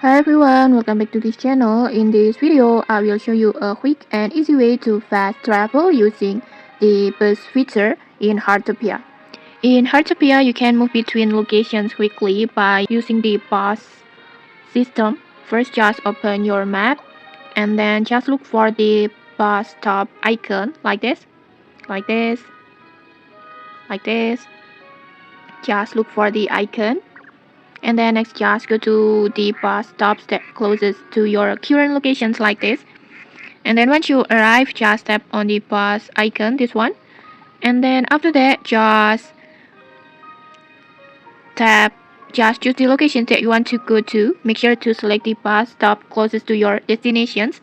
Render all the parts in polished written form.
Hi everyone, welcome back to this channel. In this video, I will show you a quick and easy way to fast travel using the bus feature in Heartopia. In Heartopia, you can move between locations quickly by using the bus system. First, just open your map and then just look for the bus stop icon like this, like this, like this. Just look for the icon. And then next, just go to the bus stops that closest to your current locations like this. And then once you arrive, just tap on the bus icon, this one. And then after that, just choose the location that you want to go to. Make sure to select the bus stop closest to your destinations.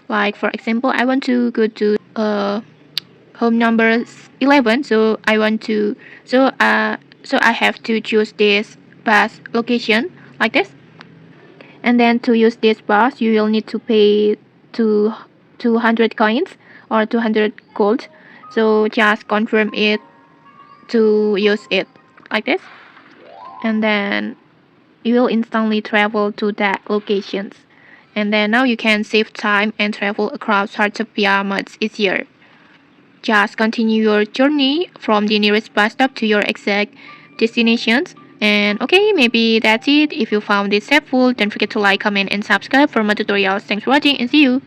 Like for example, I want to go to home number 11, so I have to choose this bus location like this. And then to use this bus, you will need to pay 200 coins or 200 gold. So just confirm it to use it like this. And then you will instantly travel to that locations. And then now you can save time and travel across Heartopia much easier. Just continue your journey from the nearest bus stop to your exact destinations. And okay, maybe that's it. If you found this helpful, don't forget to like, comment, and subscribe for more tutorials. Thanks for watching and see you.